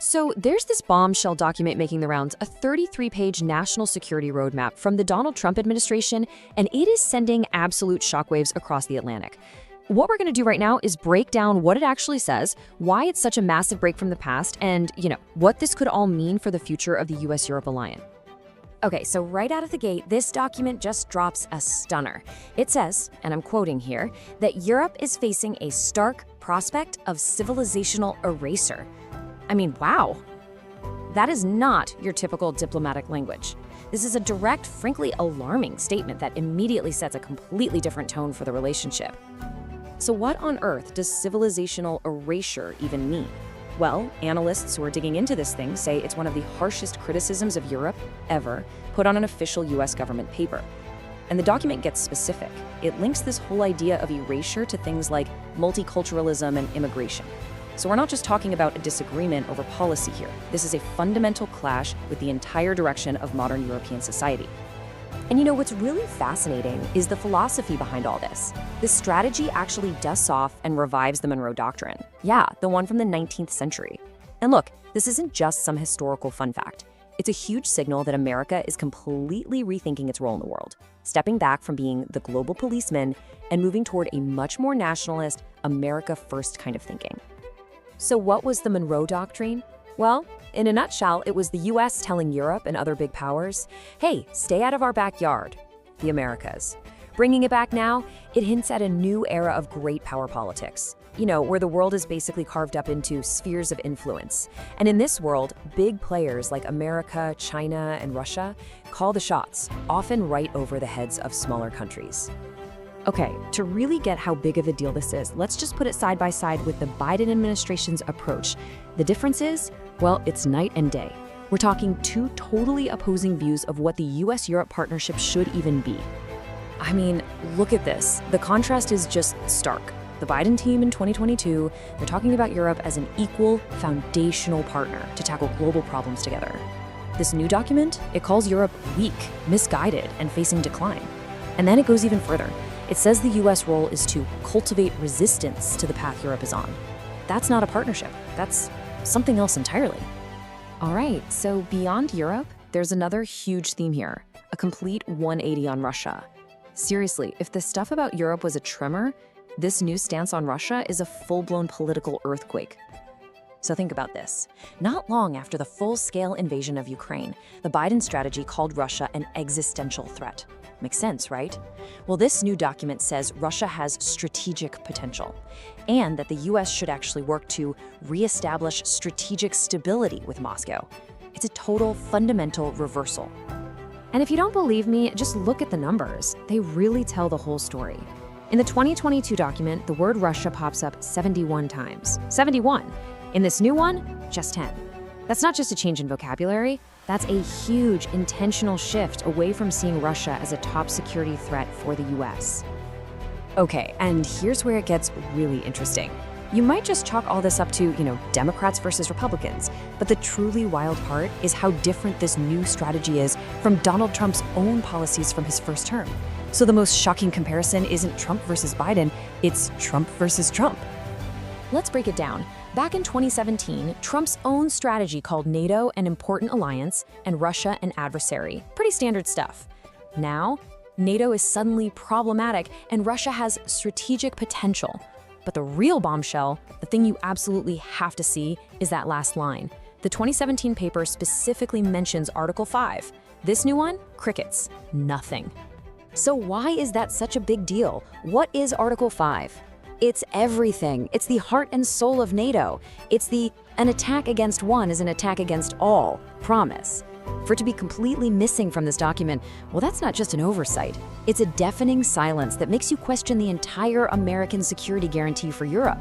So there's this bombshell document making the rounds, a 33-page national security roadmap from the Donald Trump administration, and it is sending absolute shockwaves across the Atlantic. What we're going to do right now is break down what it actually says, why it's such a massive break from the past, and, what this could all mean for the future of the US-Europe alliance. Okay, so right out of the gate, this document just drops a stunner. It says, and I'm quoting here, that Europe is facing a stark prospect of civilizational erasure. I mean, wow. That is not your typical diplomatic language. This is a direct, frankly alarming statement that immediately sets a completely different tone for the relationship. So what on earth does civilizational erasure even mean? Well, analysts who are digging into this thing say it's one of the harshest criticisms of Europe ever put on an official US government paper. And the document gets specific. It links this whole idea of erasure to things like multiculturalism and immigration. So we're not just talking about a disagreement over policy here. This is a fundamental clash with the entire direction of modern European society. And what's really fascinating is the philosophy behind all this. This strategy actually dusts off and revives the Monroe Doctrine. Yeah, the one from the 19th century. And look, this isn't just some historical fun fact. It's a huge signal that America is completely rethinking its role in the world, stepping back from being the global policeman and moving toward a much more nationalist, America-first kind of thinking. So what was the Monroe Doctrine? Well, in a nutshell, it was the US telling Europe and other big powers, hey, stay out of our backyard, the Americas. Bringing it back now, it hints at a new era of great power politics, where the world is basically carved up into spheres of influence. And in this world, big players like America, China, and Russia call the shots, often right over the heads of smaller countries. Okay, to really get how big of a deal this is, let's just put it side by side with the Biden administration's approach. The difference is, well, it's night and day. We're talking two totally opposing views of what the US-Europe partnership should even be. I mean, look at this. The contrast is just stark. The Biden team in 2022, they're talking about Europe as an equal, foundational partner to tackle global problems together. This new document, it calls Europe weak, misguided, and facing decline. And then it goes even further. It says the US role is to cultivate resistance to the path Europe is on. That's not a partnership. That's something else entirely. All right, so beyond Europe, there's another huge theme here, a complete 180 on Russia. Seriously, if the stuff about Europe was a tremor, this new stance on Russia is a full-blown political earthquake. So think about this. Not long after the full-scale invasion of Ukraine, the Biden strategy called Russia an existential threat. Makes sense, right? Well, this new document says Russia has strategic potential, and that the US should actually work to reestablish strategic stability with Moscow. It's a total fundamental reversal. And if you don't believe me, just look at the numbers. They really tell the whole story. In the 2022 document, the word Russia pops up 71 times. 71. In this new one, just 10. That's not just a change in vocabulary, that's a huge intentional shift away from seeing Russia as a top security threat for the US. Okay, and here's where it gets really interesting. You might just chalk all this up to, Democrats versus Republicans, but the truly wild part is how different this new strategy is from Donald Trump's own policies from his first term. So the most shocking comparison isn't Trump versus Biden, it's Trump versus Trump. Let's break it down. Back in 2017, Trump's own strategy called NATO an important alliance and Russia an adversary. Pretty standard stuff. Now, NATO is suddenly problematic and Russia has strategic potential. But the real bombshell, the thing you absolutely have to see, is that last line. The 2017 paper specifically mentions Article 5. This new one? Crickets. Nothing. So why is that such a big deal? What is Article 5? It's everything. It's the heart and soul of NATO. It's an attack against one is an attack against all promise. For it to be completely missing from this document, well, that's not just an oversight. It's a deafening silence that makes you question the entire American security guarantee for Europe.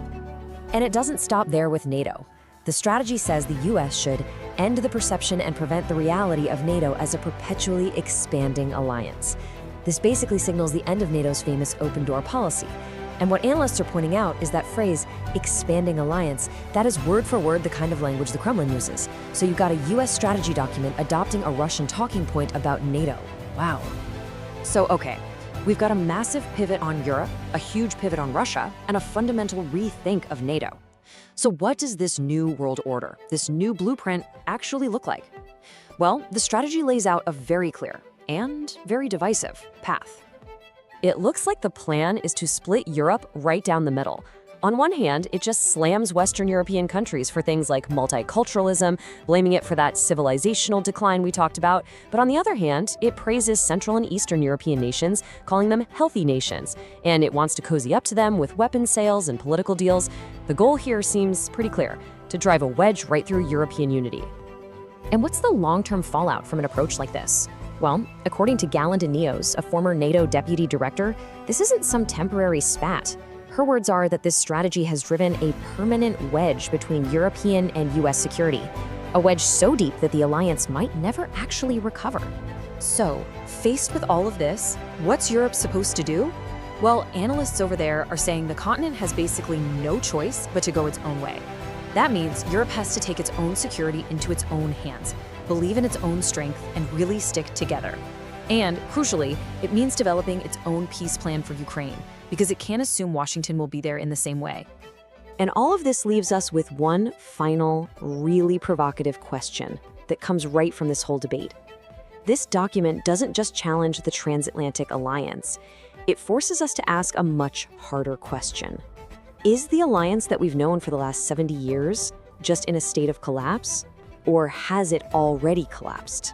And it doesn't stop there with NATO. The strategy says the US should end the perception and prevent the reality of NATO as a perpetually expanding alliance. This basically signals the end of NATO's famous open door policy. And what analysts are pointing out is that phrase, expanding alliance, that is word for word the kind of language the Kremlin uses. So you've got a US strategy document adopting a Russian talking point about NATO. Wow. So, okay, we've got a massive pivot on Europe, a huge pivot on Russia, and a fundamental rethink of NATO. So what does this new world order, this new blueprint, actually look like? Well, the strategy lays out a very clear and very divisive path. It looks like the plan is to split Europe right down the middle. On one hand, it just slams Western European countries for things like multiculturalism, blaming it for that civilizational decline we talked about. But on the other hand, it praises Central and Eastern European nations, calling them healthy nations, and it wants to cozy up to them with weapons sales and political deals. The goal here seems pretty clear: to drive a wedge right through European unity. And what's the long-term fallout from an approach like this? Well, according to Galland and Neos, a former NATO deputy director, this isn't some temporary spat. Her words are that this strategy has driven a permanent wedge between European and US security, a wedge so deep that the alliance might never actually recover. So, faced with all of this, what's Europe supposed to do? Well, analysts over there are saying the continent has basically no choice but to go its own way. That means Europe has to take its own security into its own hands, believe in its own strength, and really stick together. And, crucially, it means developing its own peace plan for Ukraine, because it can't assume Washington will be there in the same way. And all of this leaves us with one final, really provocative question that comes right from this whole debate. This document doesn't just challenge the transatlantic alliance. It forces us to ask a much harder question. Is the alliance that we've known for the last 70 years just in a state of collapse? Or has it already collapsed?